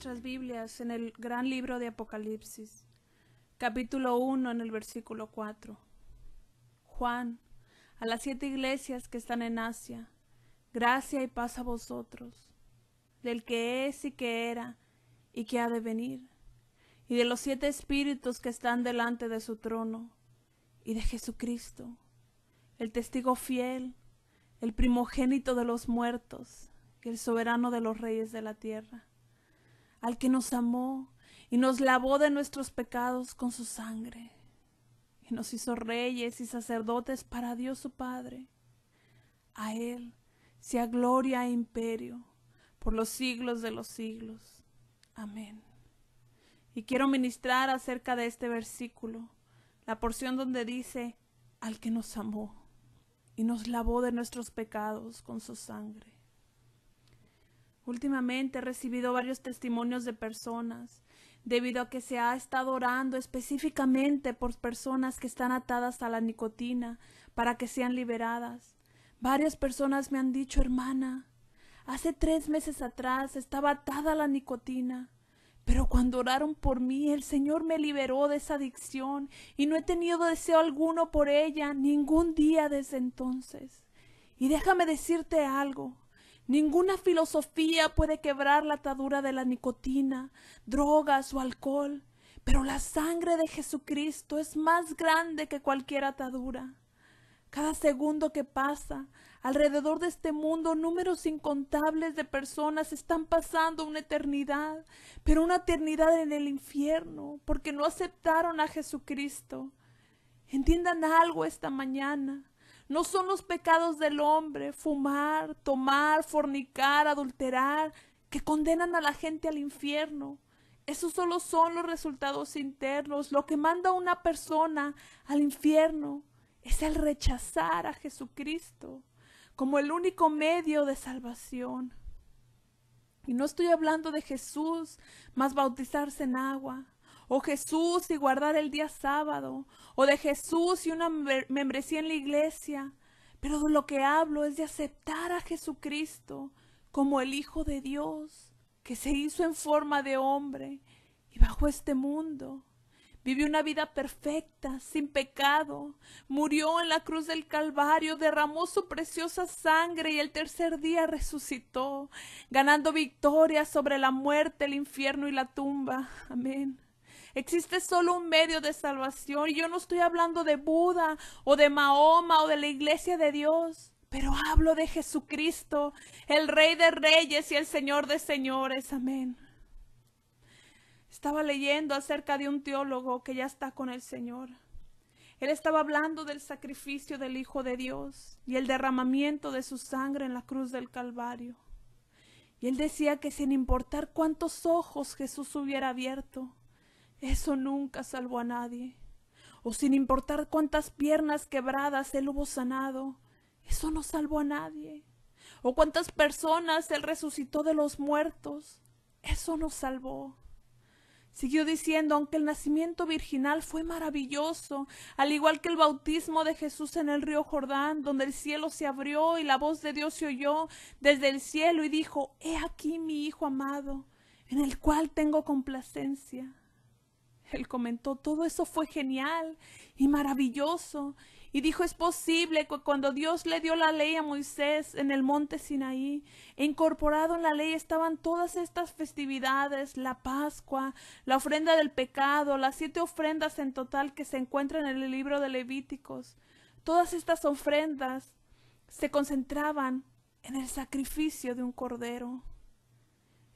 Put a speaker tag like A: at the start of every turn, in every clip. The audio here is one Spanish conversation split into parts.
A: nuestras Biblias en el gran libro de Apocalipsis, capítulo 1 en el versículo 4. Juan, a las 7 iglesias que están en Asia, gracia y paz a vosotros, del que es y que era y que ha de venir, y de los 7 espíritus que están delante de su trono, y de Jesucristo, el testigo fiel, el primogénito de los muertos, y el soberano de los reyes de la tierra, al que nos amó y nos lavó de nuestros pecados con su sangre, y nos hizo reyes y sacerdotes para Dios su Padre. A él sea gloria e imperio por los siglos de los siglos. Amén. Y quiero ministrar acerca de este versículo, la porción donde dice, al que nos amó y nos lavó de nuestros pecados con su sangre. Últimamente he recibido varios testimonios de personas, debido a que se ha estado orando específicamente por personas que están atadas a la nicotina para que sean liberadas. Varias personas me han dicho, hermana, hace 3 meses atrás estaba atada a la nicotina, pero cuando oraron por mí, el Señor me liberó de esa adicción y no he tenido deseo alguno por ella ningún día desde entonces. Y déjame decirte algo. Ninguna filosofía puede quebrar la atadura de la nicotina, drogas o alcohol, pero la sangre de Jesucristo es más grande que cualquier atadura. Cada segundo que pasa, alrededor de este mundo, números incontables de personas están pasando una eternidad, pero una eternidad en el infierno, porque no aceptaron a Jesucristo. Entiendan algo esta mañana. No son los pecados del hombre, fumar, tomar, fornicar, adulterar, que condenan a la gente al infierno. Esos solo son los resultados internos. Lo que manda a una persona al infierno es el rechazar a Jesucristo como el único medio de salvación. Y no estoy hablando de Jesús más bautizarse en agua, o Jesús y guardar el día sábado, o de Jesús y una membresía en la iglesia, pero de lo que hablo es de aceptar a Jesucristo como el Hijo de Dios, que se hizo en forma de hombre y bajó a este mundo. Vivió una vida perfecta, sin pecado, murió en la cruz del Calvario, derramó su preciosa sangre y el tercer día resucitó, ganando victoria sobre la muerte, el infierno y la tumba. Amén. Existe solo un medio de salvación y yo no estoy hablando de Buda o de Mahoma o de la iglesia de Dios, pero hablo de Jesucristo, el Rey de Reyes y el Señor de Señores. Amén. Estaba leyendo acerca de un teólogo que ya está con el Señor. Él estaba hablando del sacrificio del Hijo de Dios y el derramamiento de su sangre en la cruz del Calvario. Y él decía que sin importar cuántos ojos Jesús hubiera abierto, eso nunca salvó a nadie. O sin importar cuántas piernas quebradas él hubo sanado, eso no salvó a nadie. O cuántas personas él resucitó de los muertos, eso no salvó. Siguió diciendo, aunque el nacimiento virginal fue maravilloso, al igual que el bautismo de Jesús en el río Jordán, donde el cielo se abrió y la voz de Dios se oyó desde el cielo y dijo, he aquí mi Hijo amado, en el cual tengo complacencia. Él comentó, todo eso fue genial y maravilloso. Y dijo, es posible que cuando Dios le dio la ley a Moisés en el monte Sinaí, e incorporado en la ley estaban todas estas festividades, la Pascua, la ofrenda del pecado, las 7 ofrendas en total que se encuentran en el libro de Levíticos. Todas estas ofrendas se concentraban en el sacrificio de un cordero.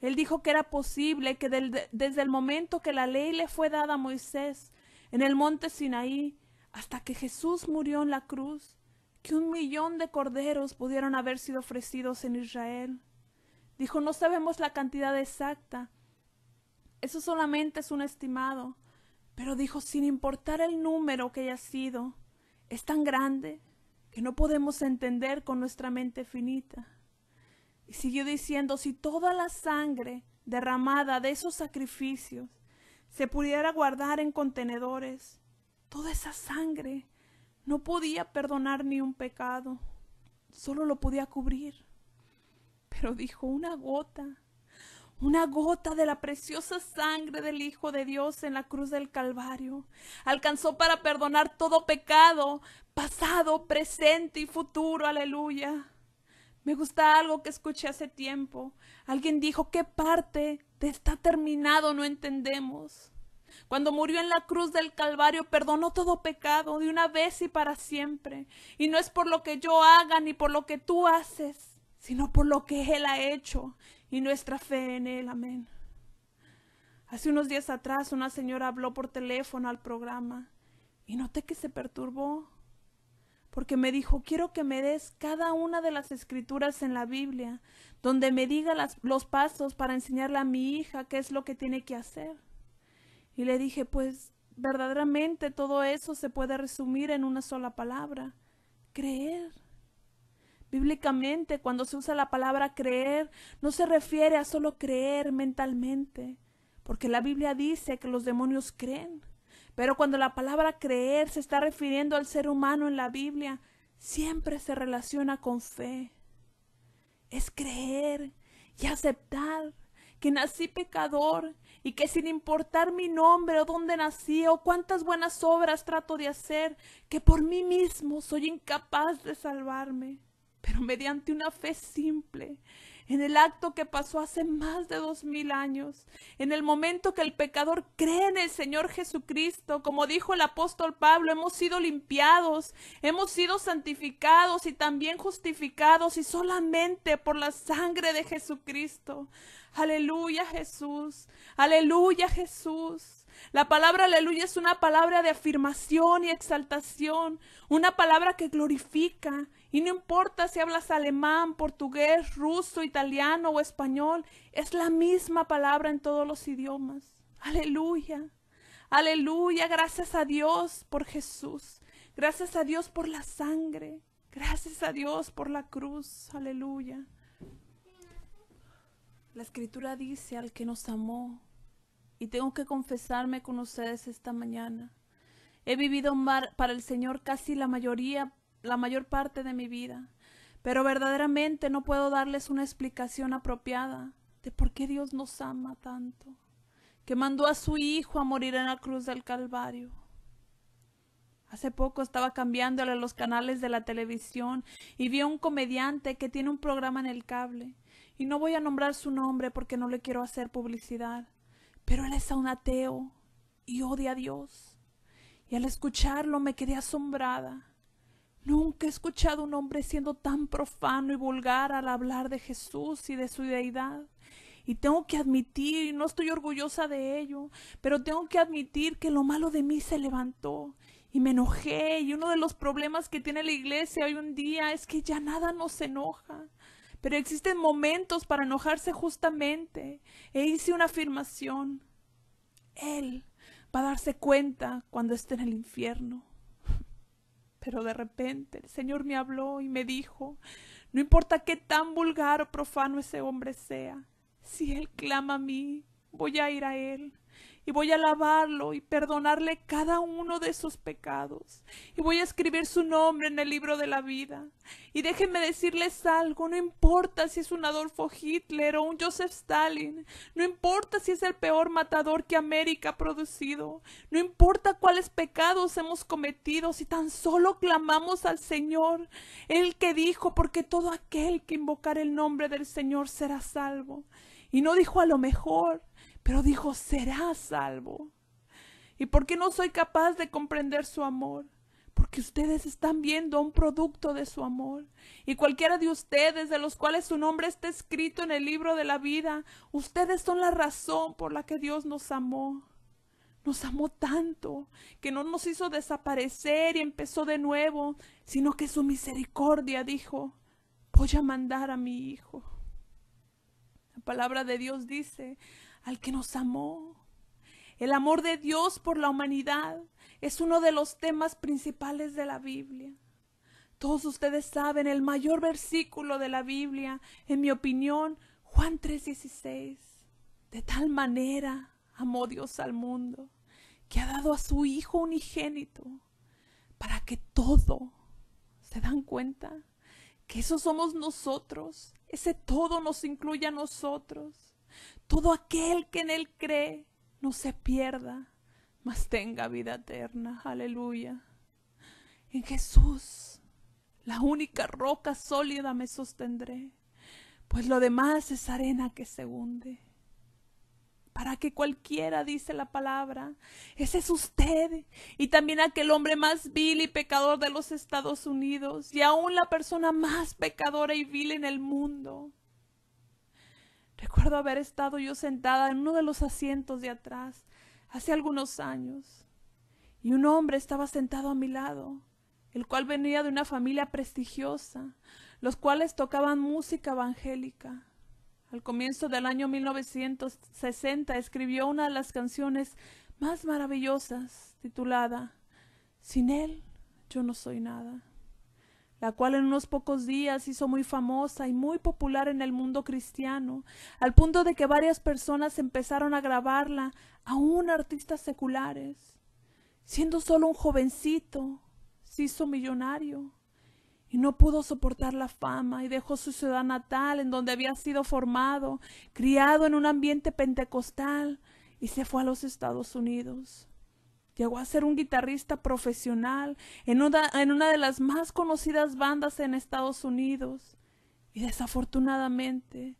A: Él dijo que era posible que desde el momento que la ley le fue dada a Moisés en el monte Sinaí hasta que Jesús murió en la cruz, que 1 millón de corderos pudieron haber sido ofrecidos en Israel. Dijo, no sabemos la cantidad exacta, eso solamente es un estimado, pero dijo, sin importar el número que haya sido, es tan grande que no podemos entender con nuestra mente finita. Y siguió diciendo, si toda la sangre derramada de esos sacrificios se pudiera guardar en contenedores, toda esa sangre no podía perdonar ni un pecado, solo lo podía cubrir. Pero dijo, una gota Una gota de la preciosa sangre del Hijo de Dios en la cruz del Calvario alcanzó para perdonar todo pecado, pasado, presente y futuro. Aleluya. Me gusta algo que escuché hace tiempo. Alguien dijo: ¿qué parte de está terminado no entendemos? Cuando murió en la cruz del Calvario, perdonó todo pecado de una vez y para siempre. Y no es por lo que yo haga ni por lo que tú haces, sino por lo que Él ha hecho y nuestra fe en Él. Amén. Hace unos días atrás una señora habló por teléfono al programa y noté que se perturbó, porque me dijo: quiero que me des cada una de las escrituras en la Biblia, donde me diga los pasos para enseñarle a mi hija qué es lo que tiene que hacer. Y le dije: pues verdaderamente todo eso se puede resumir en una sola palabra: creer. Bíblicamente, cuando se usa la palabra creer, no se refiere a solo creer mentalmente, porque la Biblia dice que los demonios creen. Pero cuando la palabra creer se está refiriendo al ser humano en la Biblia, siempre se relaciona con fe. Es creer y aceptar que nací pecador y que sin importar mi nombre o dónde nací o cuántas buenas obras trato de hacer, que por mí mismo soy incapaz de salvarme, pero mediante una fe simple, en el acto que pasó hace más de 2000 años, en el momento que el pecador cree en el Señor Jesucristo, como dijo el apóstol Pablo, hemos sido limpiados, hemos sido santificados y también justificados, y solamente por la sangre de Jesucristo. Aleluya, Jesús. Aleluya, Jesús. La palabra aleluya es una palabra de afirmación y exaltación, una palabra que glorifica. Y no importa si hablas alemán, portugués, ruso, italiano o español, es la misma palabra en todos los idiomas. Aleluya. Aleluya. Gracias a Dios por Jesús. Gracias a Dios por la sangre. Gracias a Dios por la cruz. Aleluya. La Escritura dice: al que nos amó. Y tengo que confesarme con ustedes esta mañana. He vivido para el Señor casi la mayor parte de mi vida, pero verdaderamente no puedo darles una explicación apropiada de por qué Dios nos ama tanto, que mandó a su Hijo a morir en la cruz del Calvario. Hace poco estaba cambiándole los canales de la televisión y vi a un comediante que tiene un programa en el cable, y no voy a nombrar su nombre porque no le quiero hacer publicidad, pero él es un ateo y odia a Dios, y al escucharlo me quedé asombrada. Nunca he escuchado a un hombre siendo tan profano y vulgar al hablar de Jesús y de su deidad. Y tengo que admitir, y no estoy orgullosa de ello, pero tengo que admitir que lo malo de mí se levantó y me enojé. Y uno de los problemas que tiene la iglesia hoy en día es que ya nada nos enoja. Pero existen momentos para enojarse justamente. E hice una afirmación: Él va a darse cuenta cuando esté en el infierno. Pero de repente el Señor me habló y me dijo: no importa qué tan vulgar o profano ese hombre sea, si Él clama a mí, voy a ir a Él y voy a alabarlo y perdonarle cada uno de sus pecados, y voy a escribir su nombre en el libro de la vida. Y déjenme decirles algo: no importa si es un Adolfo Hitler o un Joseph Stalin, no importa si es el peor matador que América ha producido, no importa cuáles pecados hemos cometido, si tan solo clamamos al Señor, el que dijo: porque todo aquel que invocar el nombre del Señor será salvo. Y no dijo a lo mejor, pero dijo: será salvo. ¿Y por qué no soy capaz de comprender su amor? Porque ustedes están viendo un producto de su amor. Y cualquiera de ustedes, de los cuales su nombre está escrito en el libro de la vida, ustedes son la razón por la que Dios nos amó. Nos amó tanto que no nos hizo desaparecer y empezó de nuevo, sino que su misericordia dijo: voy a mandar a mi Hijo. La palabra de Dios dice: al que nos amó. El amor de Dios por la humanidad es uno de los temas principales de la Biblia. Todos ustedes saben el mayor versículo de la Biblia, en mi opinión, Juan 3:16. De tal manera amó Dios al mundo, que ha dado a su Hijo unigénito, para que todo, ¿se dan cuenta? Que eso somos nosotros. Ese todo nos incluye a nosotros. Todo aquel que en él cree no se pierda, mas tenga vida eterna. Aleluya. En Jesús, la única roca sólida, me sostendré, pues lo demás es arena que se hunde. Para que cualquiera, dice la palabra, ese es usted y también aquel hombre más vil y pecador de los Estados Unidos y aún la persona más pecadora y vil en el mundo. Recuerdo haber estado yo sentada en uno de los asientos de atrás hace algunos años y un hombre estaba sentado a mi lado, el cual venía de una familia prestigiosa, los cuales tocaban música evangélica. Al comienzo del año 1960 escribió una de las canciones más maravillosas, titulada Sin él yo no soy nada, la cual en unos pocos días hizo muy famosa y muy popular en el mundo cristiano, al punto de que varias personas empezaron a grabarla, aún artistas seculares. Siendo solo un jovencito, se hizo millonario y no pudo soportar la fama y dejó su ciudad natal en donde había sido formado, criado en un ambiente pentecostal y se fue a los Estados Unidos. Llegó a ser un guitarrista profesional en una de las más conocidas bandas en Estados Unidos y desafortunadamente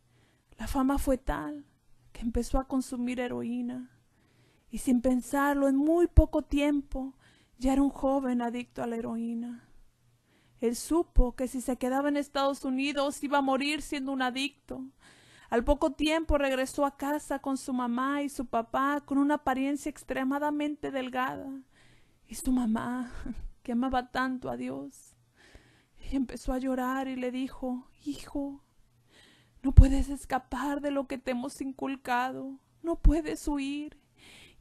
A: la fama fue tal que empezó a consumir heroína y sin pensarlo en muy poco tiempo ya era un joven adicto a la heroína. Él supo que si se quedaba en Estados Unidos iba a morir siendo un adicto. Al poco tiempo regresó a casa con su mamá y su papá con una apariencia extremadamente delgada. Y su mamá, que amaba tanto a Dios, ella empezó a llorar y le dijo: hijo, no puedes escapar de lo que te hemos inculcado, no puedes huir.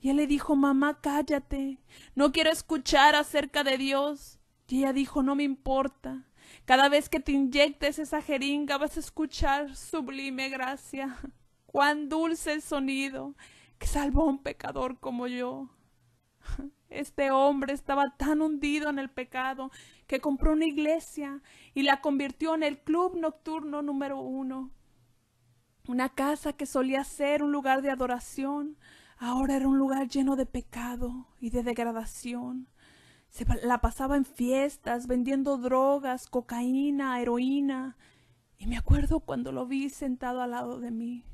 A: Y él le dijo: mamá, cállate, no quiero escuchar acerca de Dios. Y ella dijo: no me importa, cada vez que te inyectes esa jeringa vas a escuchar sublime gracia. Cuán dulce el sonido que salvó a un pecador como yo. Este hombre estaba tan hundido en el pecado que compró una iglesia y la convirtió en el club nocturno número 1. Una casa que solía ser un lugar de adoración, ahora era un lugar lleno de pecado y de degradación. Se la pasaba en fiestas, vendiendo drogas, cocaína, heroína. Y me acuerdo cuando lo vi sentado al lado de mí.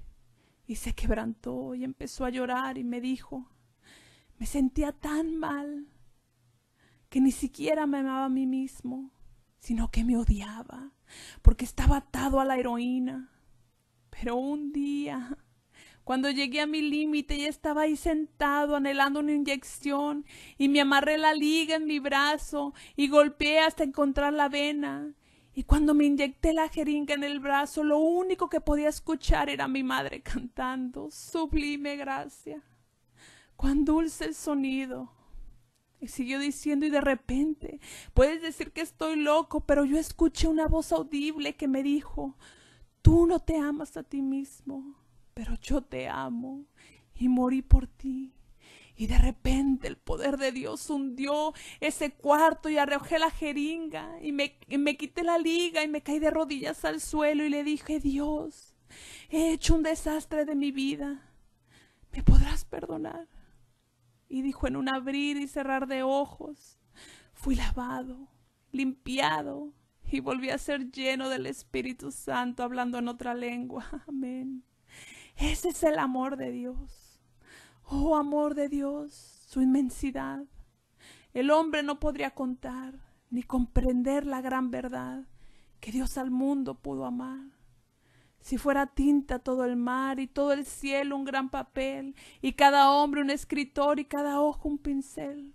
A: Y se quebrantó y empezó a llorar y me dijo: me sentía tan mal que ni siquiera me amaba a mí mismo, sino que me odiaba, porque estaba atado a la heroína. Pero un día, cuando llegué a mi límite, ya estaba ahí sentado anhelando una inyección y me amarré la liga en mi brazo y golpeé hasta encontrar la vena. Y cuando me inyecté la jeringa en el brazo, lo único que podía escuchar era mi madre cantando sublime gracia. Cuán dulce el sonido. Y siguió diciendo: y de repente, puedes decir que estoy loco, pero yo escuché una voz audible que me dijo: tú no te amas a ti mismo, pero yo te amo y morí por ti. Y de repente el poder de Dios hundió ese cuarto y arrojé la jeringa y me quité la liga y me caí de rodillas al suelo y le dije: Dios, he hecho un desastre de mi vida, ¿me podrás perdonar? Y dijo en un abrir y cerrar de ojos: fui lavado, limpiado y volví a ser lleno del Espíritu Santo, hablando en otra lengua. Amén. Ese es el amor de Dios. Oh, amor de Dios, su inmensidad. El hombre no podría contar ni comprender la gran verdad que Dios al mundo pudo amar. Si fuera tinta todo el mar y todo el cielo un gran papel y cada hombre un escritor y cada ojo un pincel,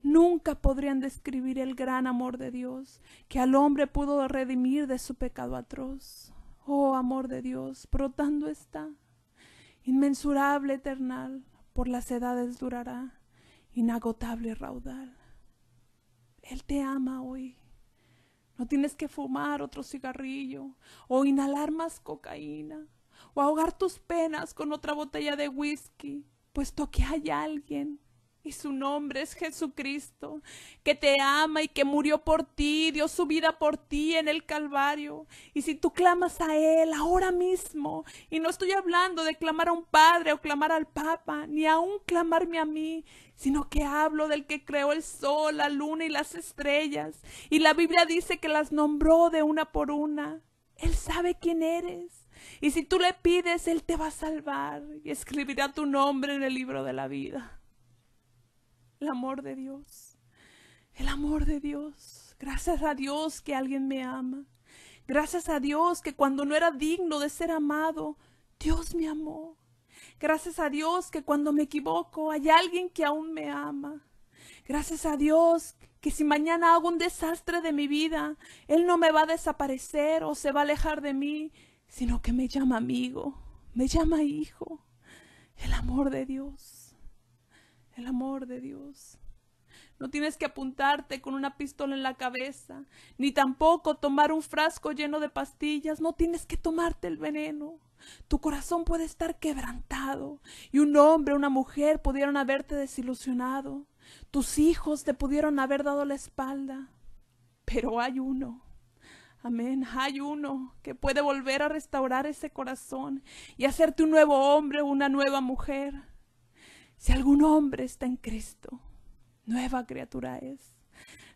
A: nunca podrían describir el gran amor de Dios que al hombre pudo redimir de su pecado atroz. Oh, amor de Dios, brotando está, inmensurable, eternal, por las edades durará, inagotable raudal. Él te ama hoy. No tienes que fumar otro cigarrillo, o inhalar más cocaína, o ahogar tus penas con otra botella de whisky, puesto que hay alguien Y su nombre es Jesucristo, que te ama y que murió por ti, dio su vida por ti en el Calvario. Y si tú clamas a Él ahora mismo, y no estoy hablando de clamar a un padre o clamar al Papa, ni aún clamarme a mí, sino que hablo del que creó el sol, la luna y las estrellas. Y la Biblia dice que las nombró de una por una. Él sabe quién eres. Y si tú le pides, Él te va a salvar y escribirá tu nombre en el libro de la vida. El amor de Dios, el amor de Dios. Gracias a Dios que alguien me ama. Gracias a Dios que cuando no era digno de ser amado, Dios me amó. Gracias a Dios que cuando me equivoco hay alguien que aún me ama. Gracias a Dios que si mañana hago un desastre de mi vida, Él no me va a desaparecer o se va a alejar de mí, sino que me llama amigo, me llama hijo. El amor de Dios. El amor de Dios. No tienes que apuntarte con una pistola en la cabeza, ni tampoco tomar un frasco lleno de pastillas. No tienes que tomarte el veneno. Tu corazón puede estar quebrantado y un hombre o una mujer pudieron haberte desilusionado. Tus hijos te pudieron haber dado la espalda. Pero hay uno. Amén, hay uno que puede volver a restaurar ese corazón y hacerte un nuevo hombre o una nueva mujer. Si algún hombre está en Cristo, nueva criatura es.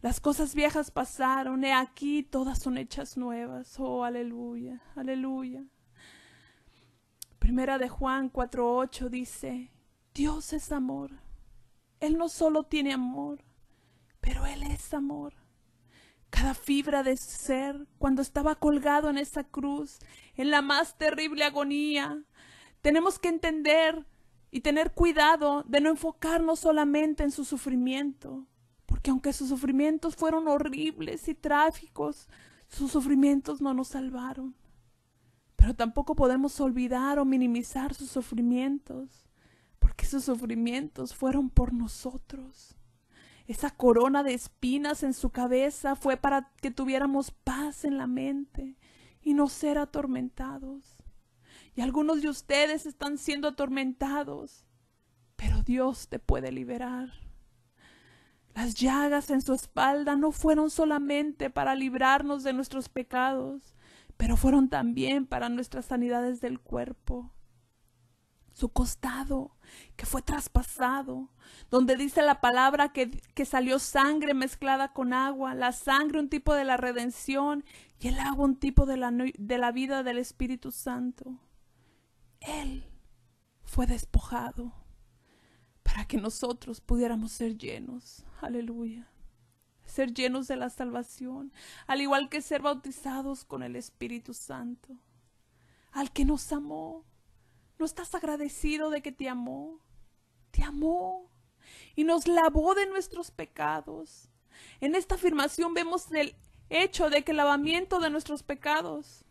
A: Las cosas viejas pasaron, he aquí todas son hechas nuevas. Oh, aleluya, aleluya. Primera de Juan 4:8 dice, Dios es amor. Él no solo tiene amor, pero Él es amor. Cada fibra de su ser, cuando estaba colgado en esa cruz, en la más terrible agonía, tenemos que entender y tener cuidado de no enfocarnos solamente en su sufrimiento, porque aunque sus sufrimientos fueron horribles y trágicos, sus sufrimientos no nos salvaron. Pero tampoco podemos olvidar o minimizar sus sufrimientos, porque sus sufrimientos fueron por nosotros. Esa corona de espinas en su cabeza fue para que tuviéramos paz en la mente y no ser atormentados. Y algunos de ustedes están siendo atormentados, pero Dios te puede liberar. Las llagas en su espalda no fueron solamente para librarnos de nuestros pecados, pero fueron también para nuestras sanidades del cuerpo. Su costado, que fue traspasado, donde dice la palabra que salió sangre mezclada con agua, la sangre un tipo de la redención y el agua un tipo de la vida del Espíritu Santo. Él fue despojado para que nosotros pudiéramos ser llenos, aleluya, ser llenos de la salvación, al igual que ser bautizados con el Espíritu Santo, al que nos amó. ¿No estás agradecido de que te amó? Te amó y nos lavó de nuestros pecados. En esta afirmación vemos el hecho de que el lavamiento de nuestros pecados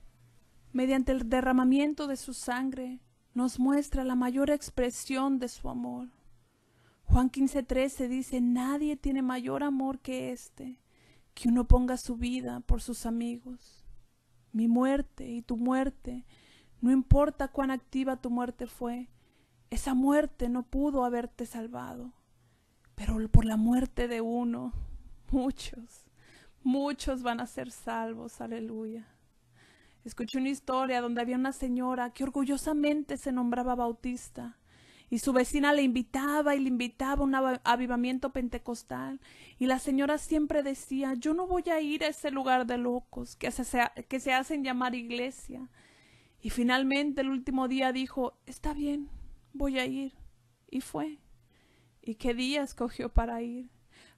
A: mediante el derramamiento de su sangre, nos muestra la mayor expresión de su amor. Juan 15:13 dice, nadie tiene mayor amor que este, que uno ponga su vida por sus amigos. Mi muerte y tu muerte, no importa cuán activa tu muerte fue, esa muerte no pudo haberte salvado. Pero por la muerte de uno, muchos van a ser salvos, aleluya. Escuché una historia donde había una señora que orgullosamente se nombraba bautista y su vecina le invitaba a un avivamiento pentecostal y la señora siempre decía, yo no voy a ir a ese lugar de locos que se hacen llamar iglesia. Y finalmente el último día dijo, está bien, voy a ir. Y fue. ¿Y qué día escogió para ir?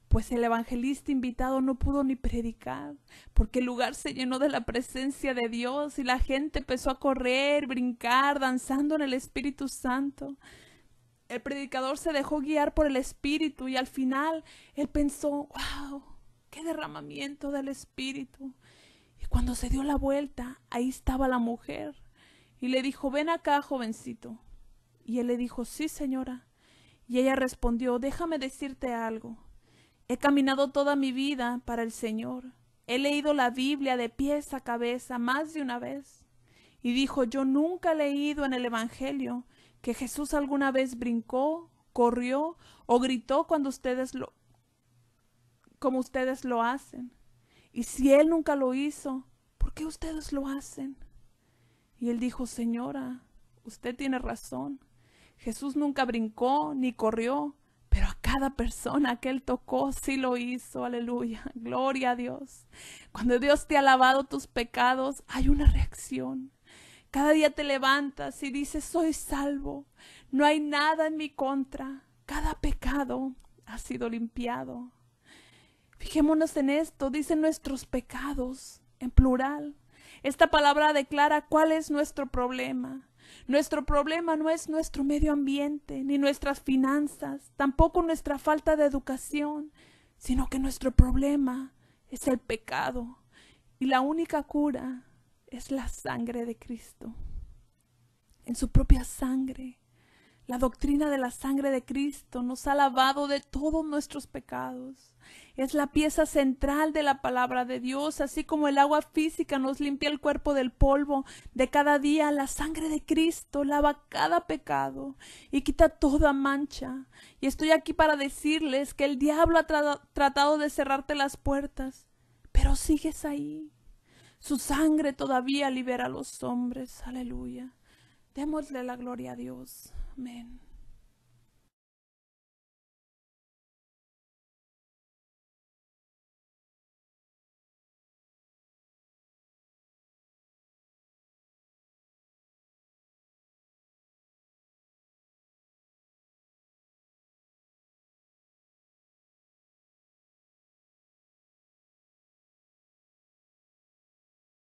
A: Pues el evangelista invitado no pudo ni predicar, porque el lugar se llenó de la presencia de Dios y la gente empezó a correr, brincar, danzando en el Espíritu Santo. El predicador se dejó guiar por el Espíritu y al final él pensó, wow, qué derramamiento del Espíritu. Y cuando se dio la vuelta, ahí estaba la mujer y le dijo, ven acá, jovencito. Y él le dijo, sí, señora. Y ella respondió, déjame decirte algo. He caminado toda mi vida para el Señor. He leído la Biblia de pies a cabeza más de una vez. Y dijo, yo nunca he leído en el Evangelio que Jesús alguna vez brincó corrió o gritó como ustedes lo hacen. Y si Él nunca lo hizo, ¿por qué ustedes lo hacen? Y él dijo, señora, usted tiene razón. Jesús nunca brincó ni corrió, pero a cada persona que Él tocó sí lo hizo. Aleluya, gloria a Dios. Cuando Dios te ha lavado tus pecados, hay una reacción. Cada día te levantas y dices, soy salvo. No hay nada en mi contra. Cada pecado ha sido limpiado. Fijémonos en esto, dicen nuestros pecados, en plural. Esta palabra declara cuál es nuestro problema. Nuestro problema no es nuestro medio ambiente, ni nuestras finanzas, tampoco nuestra falta de educación, sino que nuestro problema es el pecado. Y la única cura es la sangre de Cristo. En su propia sangre. La doctrina de la sangre de Cristo nos ha lavado de todos nuestros pecados. Es la pieza central de la palabra de Dios, así como el agua física nos limpia el cuerpo del polvo de cada día. La sangre de Cristo lava cada pecado y quita toda mancha. Y estoy aquí para decirles que el diablo ha tratado de cerrarte las puertas, pero sigues ahí. Su sangre todavía libera a los hombres. Aleluya. Démosle la gloria a Dios. Amén.